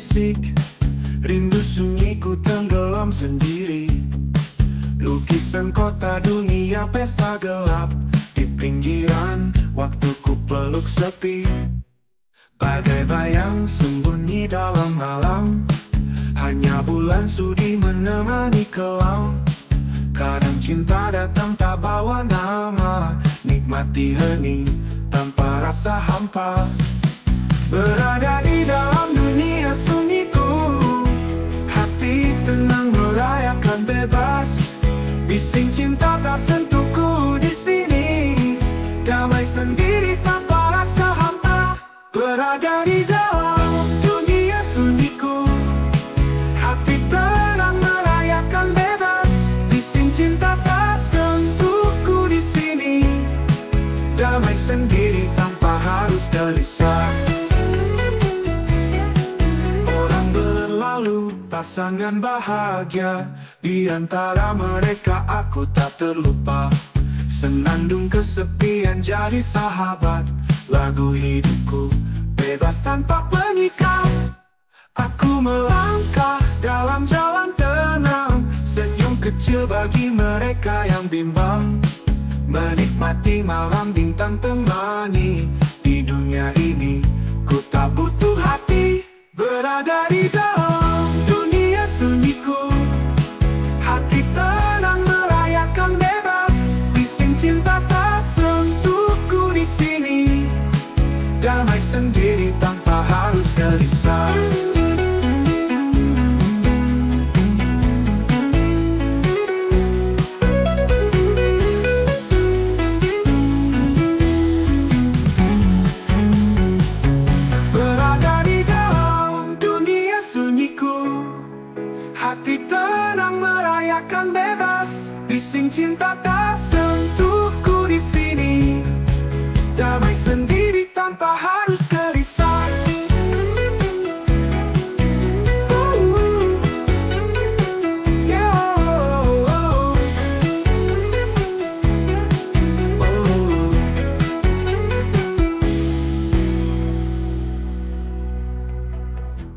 berbisik, rindu sunyiku tenggelam sendiri. Lukisan kota dunia pesta gelap, di pinggiran waktuku peluk sepi. Bagai bayang sembunyi dalam malam, hanya bulan sudi menemani kelam. Kadang cinta datang tak bawa nama, nikmati hening tanpa rasa hampa. Berada di dalam dunia sunyiku, hati tenang merayakan bebas. Bising cinta tak sentuhku di sini, damai sendiri tanpa rasa hampa. Berada di dalam dunia sunyiku, hati tenang merayakan bebas. Bising cinta tak sentuhku di sini, damai sendiri tanpa harus gelisah. Pasangan bahagia, di antara mereka aku tak terlupa. Senandung kesepian jadi sahabat, lagu hidupku bebas tanpa pengikat. Aku melangkah dalam jalan tenang, senyum kecil bagi mereka yang bimbang. Menikmati malam bintang temani, di dunia ini ku tak butuh hati. Berada di dalam dunia sunyiku, hati tenang merayakan bebas. Bising cinta tak sentuhku di sini, damai sendiri tanpa harus gelisah. Hati tenang merayakan bebas, bising cinta tak sentuhku di sini, damai sendiri tanpa harus gelisah.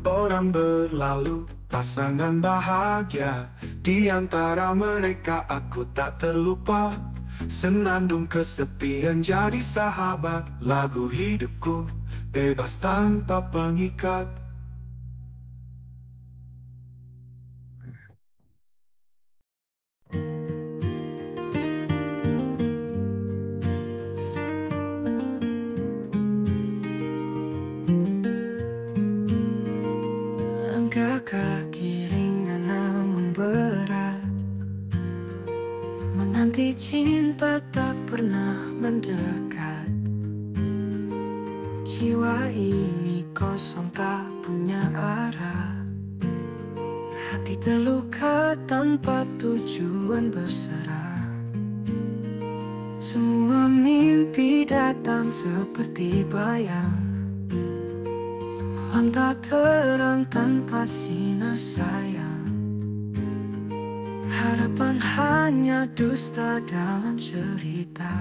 Orang berlalu, pasangan bahagia, di antara mereka aku tak terlupa. Senandung kesepian jadi sahabat, lagu hidupku bebas tanpa pengikat. Kaki ringan namun berat, menanti cinta tak pernah mendekat. Jiwa ini kosong tak punya arah, hati terluka tanpa tujuan berserah. Semua mimpi datang seperti bayang, tak terang tanpa sinar sayang. Harapan hanya dusta dalam cerita,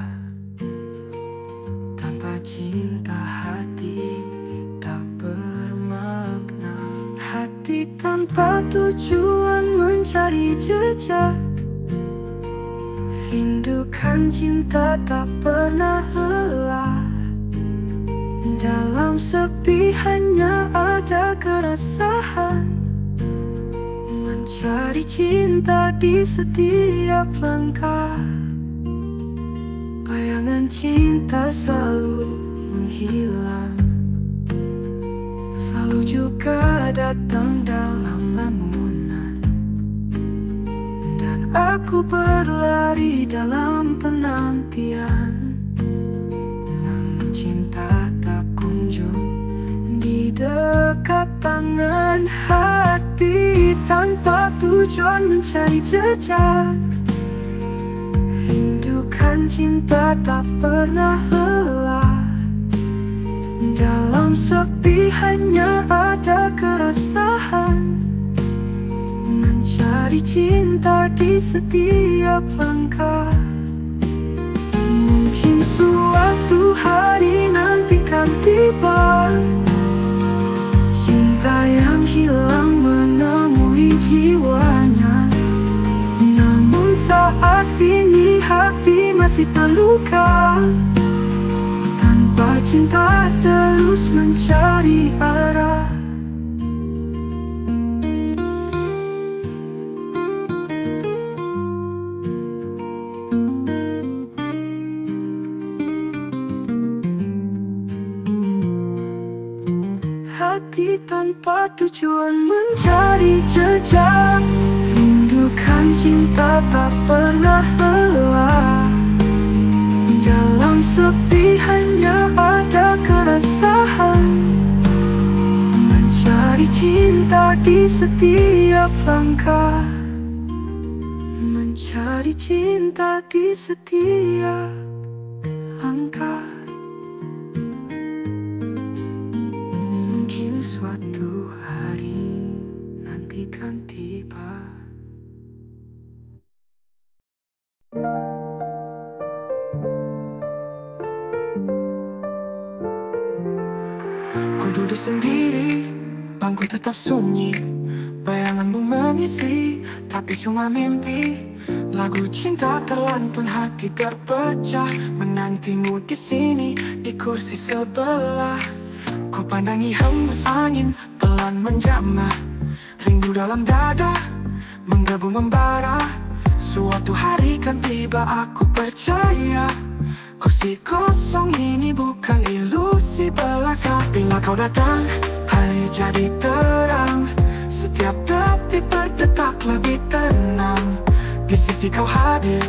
tanpa cinta hati tak bermakna. Hati tanpa tujuan mencari jejak, rindukan cinta tak pernah lelah. Dalam sepi hanya ada keresahan, mencari cinta di setiap langkah. Bayangan cinta selalu menghilang, selalu juga datang dalam lamunan. Dan aku berlari dalam penantian, namun cinta di dekat tangan. Hati tanpa tujuan mencari jejak, rindukan cinta tak pernah lelah. Dalam sepi hanya ada keresahan, mencari cinta di setiap langkah. Mungkin suatu hari nanti kan tiba, cinta yang hilang saat ini hati masih terluka. Tanpa cinta terus mencari arah. Hati tanpa tujuan mencari jejak. Rindukan cinta tak pernah lelah. Dalam sepi hanya ada keresahan. Mencari cinta di setiap langkah. Mencari cinta di setiap langkah. Mungkin suatu hari nanti kan tiba. Ku duduk sendiri, bangku tetap sunyi. Bayanganmu mengisi, tapi cuma mimpi. Lagu cinta terlantun, hati terpecah. Menantimu di sini, di kursi sebelah. Ku pandangi hembus angin, pelan menjamah. Rindu dalam dada, menggebu membara. Suatu hari kan tiba, aku percaya. Kursi kosong ini bukan ilusi belaka. Bila kau datang, hari jadi terang. Setiap detik berdetak lebih tenang. Di sisi kau hadir,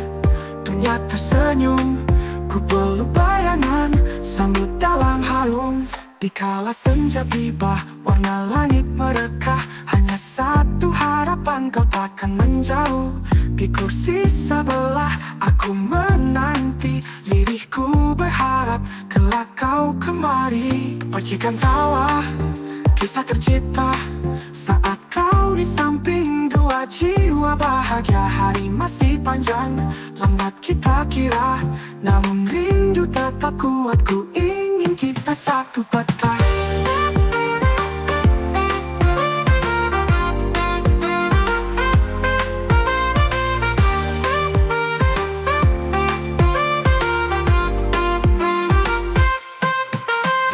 dunia tersenyum. Ku peluk bayangan, sambut dalam harum. Dikala senja tiba, warna langit merekah. Hanya satu harapan, kau takkan menjauh. Di kursi sebelah, aku menanti. Lirihku berharap, kelak kau kemari. Percikan tawa, kisah tercipta. Saat kau di samping, dua jiwa bahagia. Hari masih panjang, lambat kita kira. Namun rindu tetap kuat, ku ingin kita satu peta.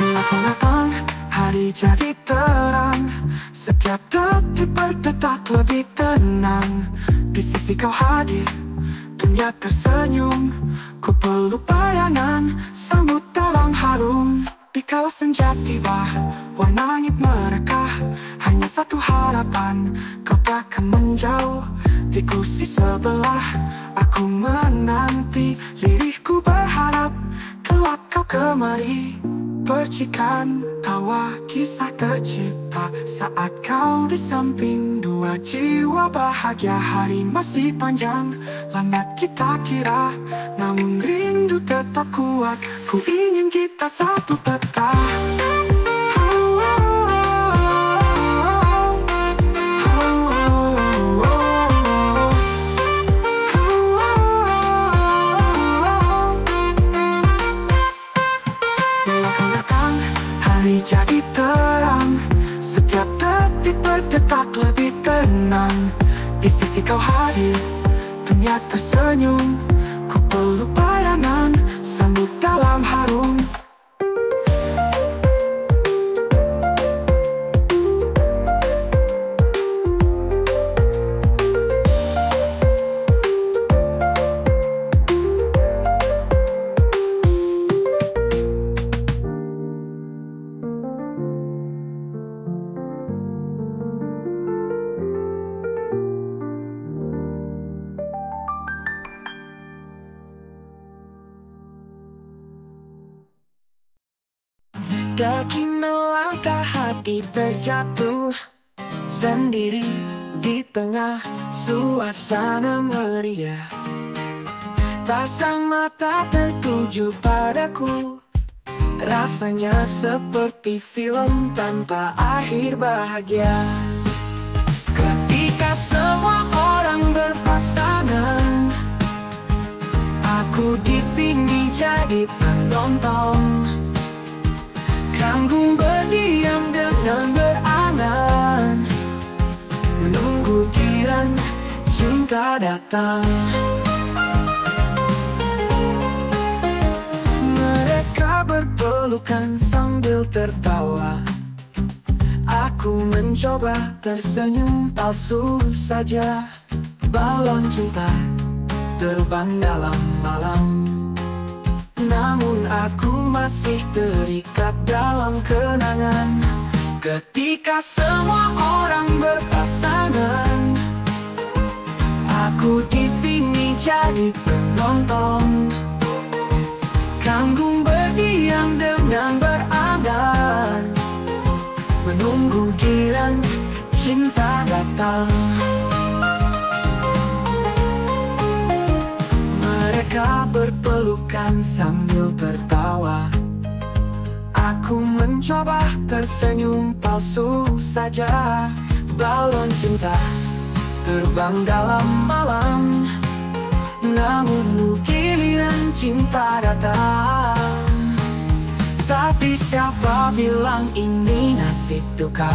Bila kau datang, hari jadi terang. Setiap detik berdetak lebih tenang. Di sisi kau hadir, dunia tersenyum. Ku peluk bayangan, sambut dalam harum. Dikala senja tiba, warna langit merekah. Hanya satu harapan, kau takkan menjauh. Di kursi sebelah, aku menanti. Lirihku berharap, kelak kau kemari. Percikan tawa, kisah tercipta. Saat kau di samping, dua jiwa bahagia. Hari masih panjang, lambat kita kira. Namun rindu tetap kuat, ku ingin kita satu peta. Jadi terang, setiap detik berdetak lebih tenang. Di sisi kau hadir, dunia tersenyum. Ku peluk bayangan, sambut dalam harum. Kaki melangkah, hati terjatuh sendiri di tengah suasana meriah. Pasang mata tertuju padaku, rasanya seperti film tanpa akhir bahagia. Ketika semua orang berpasangan, aku di sini jadi penonton. Tanggung berdiam dengan berangan, menunggu giliran cinta datang. berpelukan sambil tertawa. Aku mencoba tersenyum palsu saja. Balon cinta terbang dalam malam, namun aku masih terikat dalam kenangan. Ketika semua orang berpasangan, aku di sini jadi penonton. Kanggung berdiam dengan berangan, menunggu giliran cinta datang. Mereka berpelukan sambil tertawa. Aku mencoba tersenyum palsu saja. Balon cinta terbang dalam malam, namun giliran cinta datang. Tapi siapa bilang ini nasib duka?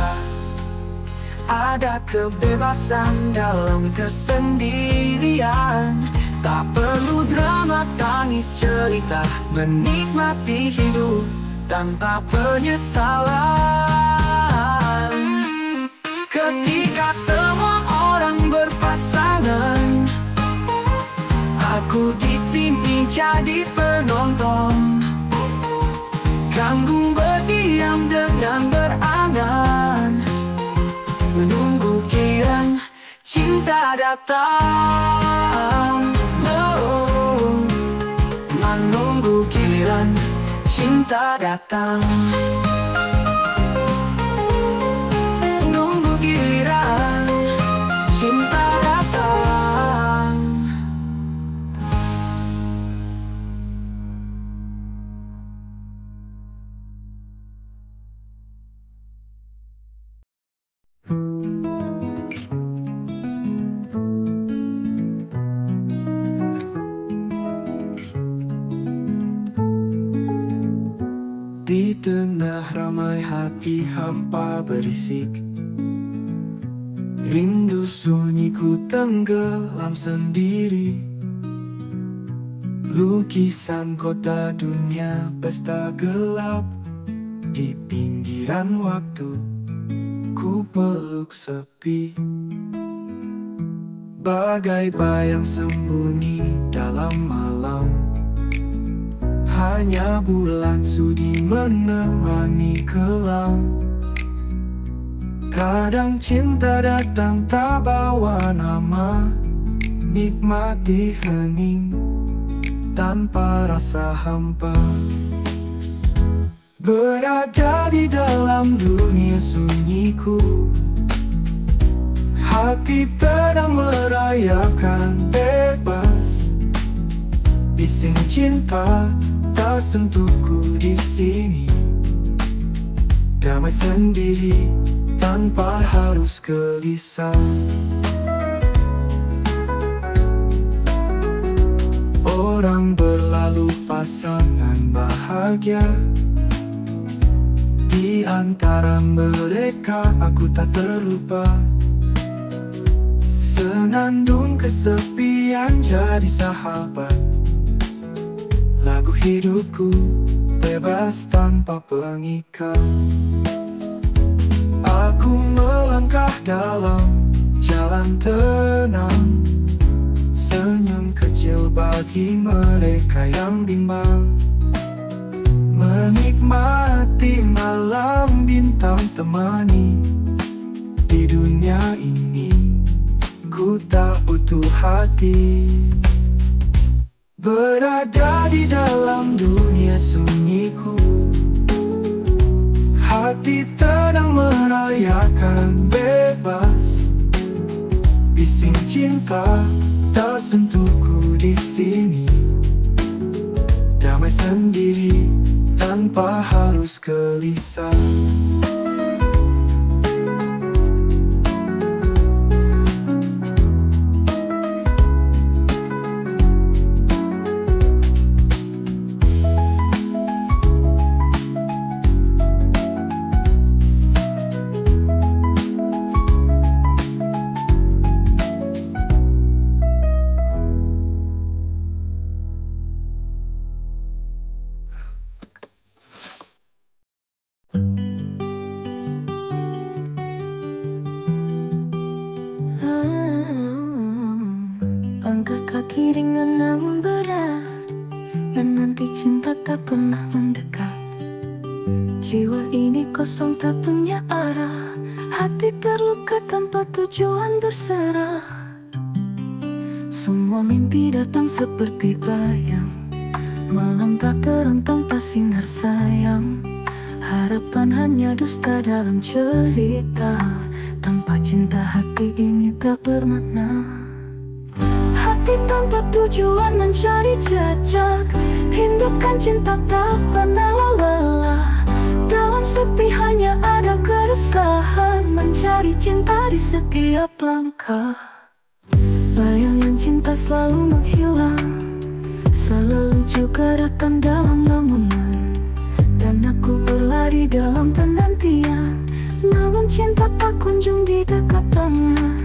Ada kebebasan dalam kesendirian. Tak perlu drama, tangis, cerita, menikmati hidup tanpa penyesalan. Ketika semua orang berpasangan, aku di sini jadi penonton. Kanggung berdiam dengan berangan, menunggu giliran cinta datang. Oh, menunggu giliran cinta datang. Nunggu giliran cinta datang. Di tengah ramai hati hampa berisik, rindu sunyiku tenggelam sendiri. Lukisan kota dunia pesta gelap, di pinggiran waktu ku peluk sepi. Bagai bayang sembunyi dalam malam, hanya bulan sudi menemani kelam. Kadang cinta datang tak bawa nama, nikmati hening tanpa rasa hampa. Berada di dalam dunia sunyiku, hati tenang merayakan bebas. Bising cinta tak sentuhku di sini, damai sendiri tanpa harus gelisah. Orang berlalu pasangan bahagia, di antara mereka aku tak terlupa. Senandung kesepian jadi sahabat, lagu hidupku bebas tanpa pengikat. Aku melangkah dalam jalan tenang, senyum kecil bagi mereka yang bimbang. Menikmati malam bintang temani, di dunia ini ku tak butuh hati. Berada di dalam dunia sunyiku, hati tenang merayakan bebas. Bising cinta tak sentuhku di sini, damai sendiri tanpa harus gelisah. Langkah kaki ringan namun berat, dan nanti cinta tak pernah mendekat. Jiwa ini kosong tak punya arah, hati terluka tanpa tujuan berserah. Semua mimpi datang seperti bayang, malam tak terang tanpa sinar sayang. Harapan hanya dusta dalam cerita, tanpa cinta hati ini tak bermakna. Hati tanpa tujuan mencari jejak, rindukan cinta tak pernah lelah. Dalam sepi hanya ada keresahan, mencari cinta di setiap langkah. Bayangan cinta selalu menghilang, selalu juga datang dalam lamunan. Dan aku berlari dalam penantian, namun cinta tak kunjung di dekat tangan.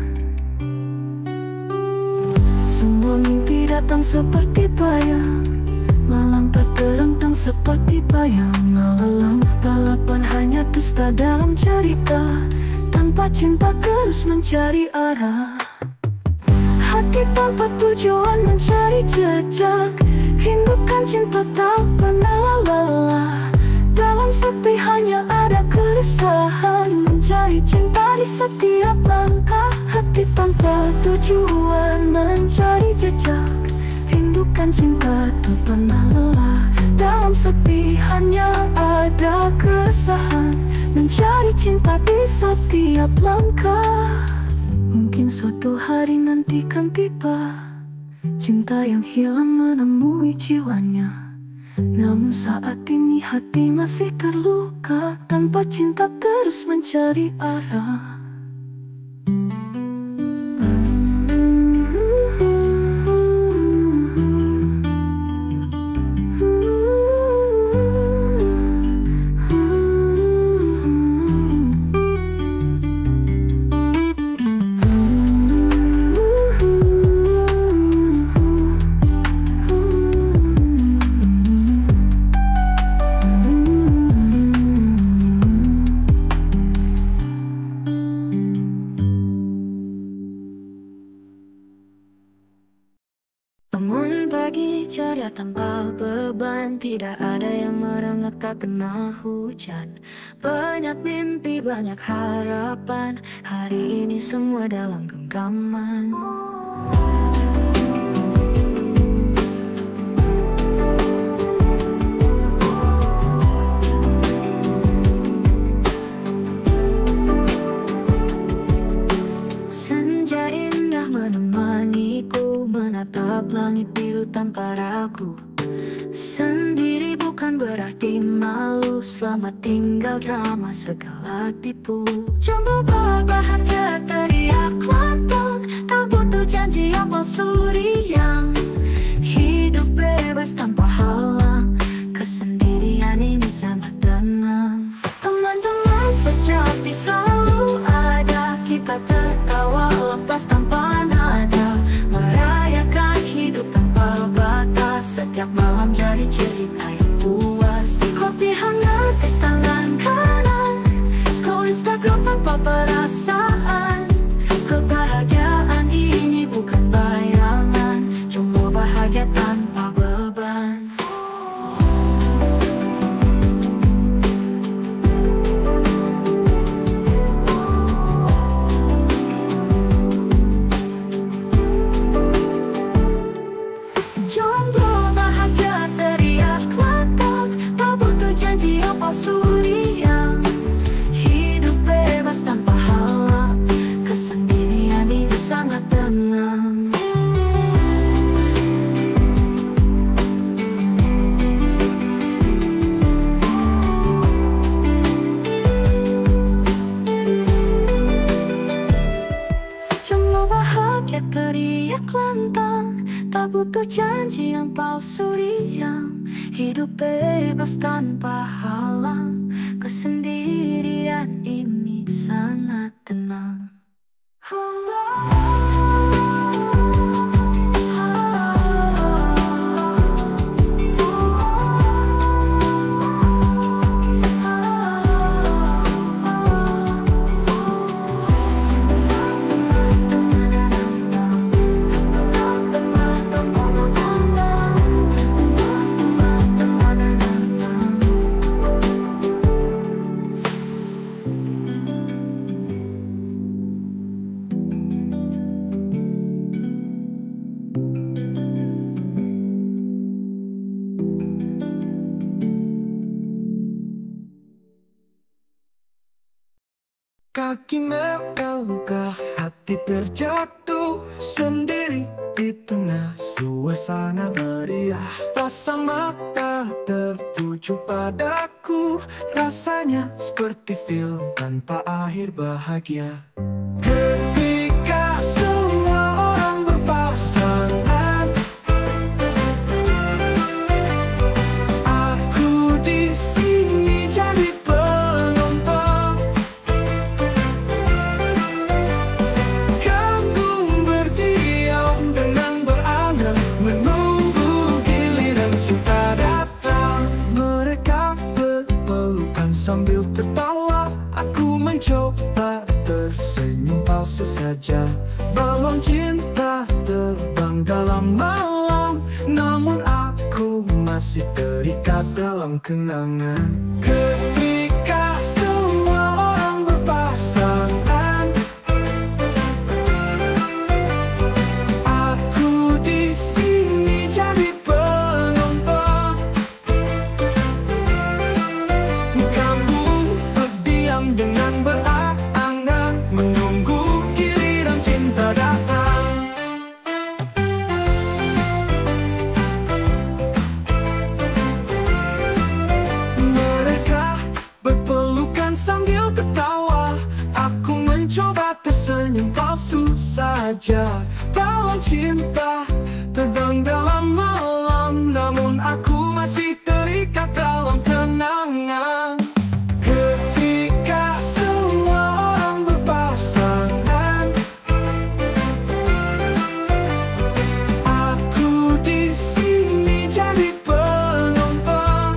Semua mimpi datang seperti bayang, malam tak terentang seperti bayang. Alam balapan hanya dusta dalam cerita, tanpa cinta terus mencari arah. Hati tanpa tujuan mencari jejak, rindukan cinta tak pernah lelah. Dalam sepi hanya ada keresahan, mencari cinta di setiap langkah. Hati tanpa tujuan mencari jejak, rindukan cinta tak pernah lelah. Dalam sepi hanya ada keresahan, mencari cinta di setiap langkah. Mungkin suatu hari nanti kan tiba, cinta yang hilang menemui jiwanya. Namun saat ini hati masih terluka, tanpa cinta terus mencari arah. Bangun pagi ceria tanpa beban, tidak ada yang merengek tak kena hujan. Banyak mimpi, banyak harapan, hari ini semua dalam genggaman. Senja indah menemaniku, menatap langit biru tanpa ragu. Sendiri bukan berarti malu, selamat tinggal drama segala tipu. Jomblo bahagia teriak lantang, tak butuh janji yang palsu riang. Hidup bebas tanpa halang, kesendirian ini sangat tenang. Teman-teman sejati selalu ada, kita tertawa lepas tanpa nada, merayakan hidup tanpa batas. Setiap malam jadi cerita yang puas, kopi hangat di tangan kanan, scroll Instagram tanpa perasaan. Kebahagiaan ini bukan bayangan, cuma bahagia tanpa beban. Jomblo bahagia teriak lantang, tak butuh janji yang palsu riang. Hidup bebas tanpa halang, kesendirian ini sangat tenang. Jomblo bahagia teriak lantang, tak butuh janji yang palsu riang. Hidup bebas tanpa halang, kesendirian ini sangat tenang. kaki melangkah, hati terjatuh sendiri di tengah suasana meriah. Pasang mata tertuju padaku, rasanya seperti film tanpa akhir bahagia. Ketika semua orang berpasangan, aku di sini jadi penonton. Kagum berdiam dengan berangan, menunggu giliran cinta datang. Mereka berpelukan sambil tertawa, aku mencoba tersenyum palsu saja. Balon cinta terbang dalam malam, namun aku masih terikat dalam kenangan. Ketika semua orang berpasangan, aku di sini jadi penonton. Kamu berdiam dengan berangan, menunggu giliran cinta datang. Mereka berpelukan sambil ketawa, aku mencoba tersenyum palsu saja. Balon cinta terbang dalam malam, namun aku masih terikat dalam kenangan. Ketika semua orang berpasangan, aku di sini jadi penonton.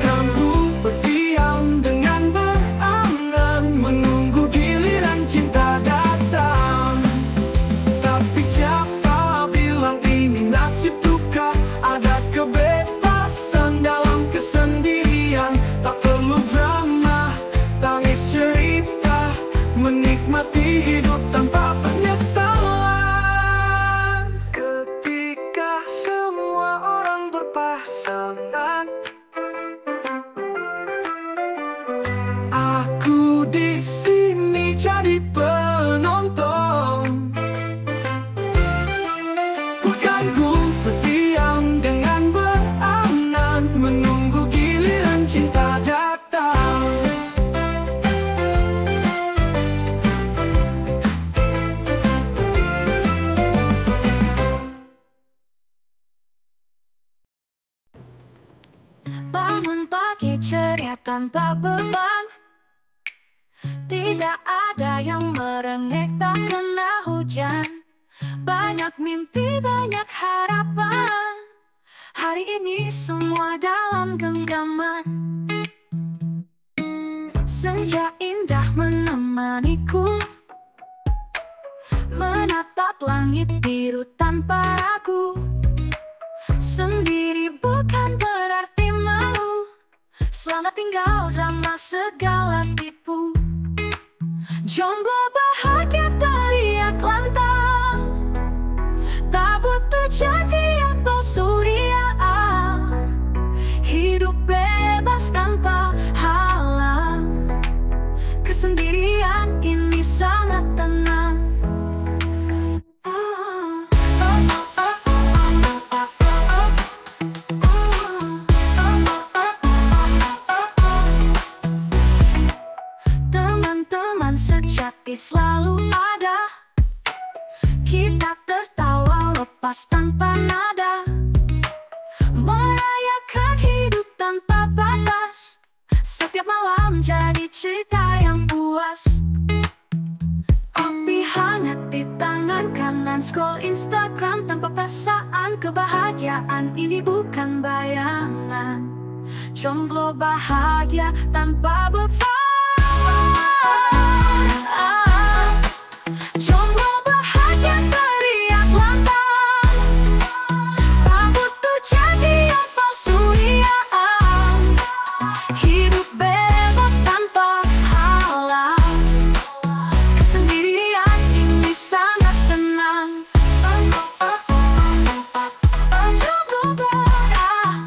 Kamu berdiam dengan berangan, menunggu giliran cinta datang. Tapi siapa bilang ini nasib duka? Ada kebebasan dalam kesendirian, tak perlu drama, tangis cerita, menikmati hidup tanpa penyesalan. Ketika semua orang berpasangan, aku di sini jadi penonton. Bukan ku berdiam dengan berangan, menunggu giliran cinta datang. Bangun pagi ceria tanpa beban, tidak ada yang merengek tak kena hujan. Banyak mimpi, banyak harapan, hari ini semua dalam genggaman. Senja indah menemaniku, menatap langit biru tanpa ragu. Sendiri bukan berarti malu, selamat tinggal drama segala tipu. Jomblo bahagia teriak lantang, tak butuh janji yang palsu riaan. Hidup bebas tanpa halang, kesendirian ini sangat tenang. Teman-teman sejati selalu ada, kita tertawa lepas tanpa nada, merayakan hidup tanpa batas. Setiap malam jadi cerita yang puas. Kopi hangat di tangan kanan, scroll Instagram tanpa perasaan. Kebahagiaan ini bukan bayangan, jomblo bahagia tanpa beban. Jomblo bahagia teriak lantang, tak butuh janji yang palsu riaan. Hidup bebas tanpa halang, kesendirian ini sangat tenang. Jomblo bahagia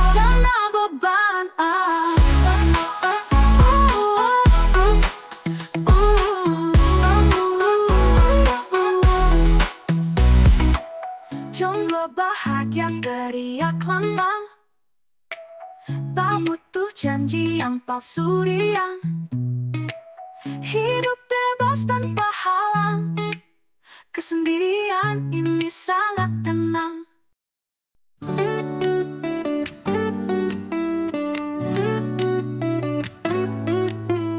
tanpa beban. Jomblo bahagia teriak lambang, tak butuh janji yang palsu riang. Hidup bebas tanpa halang, kesendirian ini sangat tenang.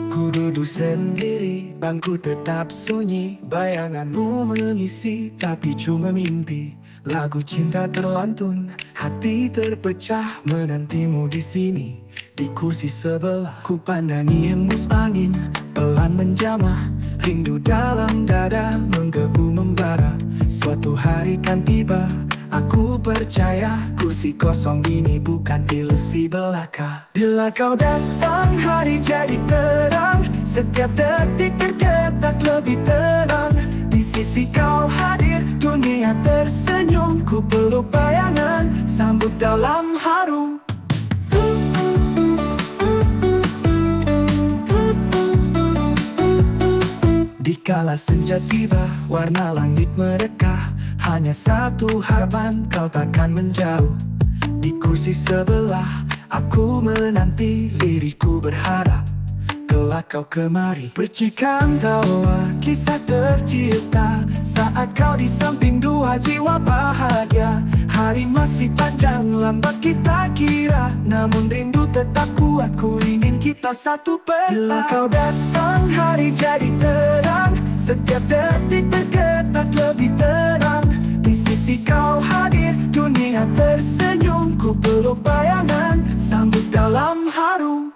Ku duduk sendiri, bangku tetap sunyi. Bayanganmu mengisi, tapi cuma mimpi. Lagu cinta terlantun, hati terpecah, menantimu di sini. Di kursi sebelah, ku pandangi hembus angin pelan menjamah. Rindu dalam dada menggebu membara. Suatu hari kan tiba, aku percaya kursi kosong ini bukan ilusi belaka. Bila kau datang, hari jadi terang. Setiap detik terdetak lebih tenang. Di sisi kau hadir, dunia tersenyum. Ku peluk bayangan, sambut dalam harum. Dikala senja tiba, warna langit mereka. Hanya satu harapan, kau takkan menjauh. Di kursi sebelah, aku menanti, liriku berharap kelak kau kemari. Percikan tawa, kisah tercipta saat kau di samping dua jiwa bahagia. Hari masih panjang, lambat kita kira, namun rindu tetap kuat, ku ingin kita satu peta. Bila kau datang, hari jadi terang. Setiap detik terdetak lebih tenang. Di sisi kau hadir, dunia tersenyum. Ku peluk bayangan, sambut dalam harum.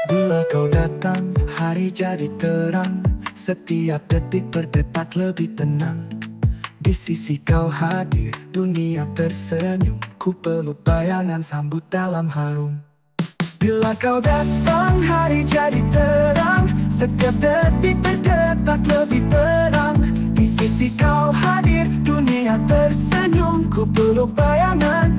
Bila kau datang, hari jadi terang. Setiap detik berdetak lebih tenang. Di sisi kau hadir, dunia tersenyum. Ku peluk bayangan, sambut dalam harum. Bila kau datang, hari jadi terang. Setiap detik berdetak lebih tenang. Di sisi kau hadir, dunia tersenyum. Ku peluk bayangan,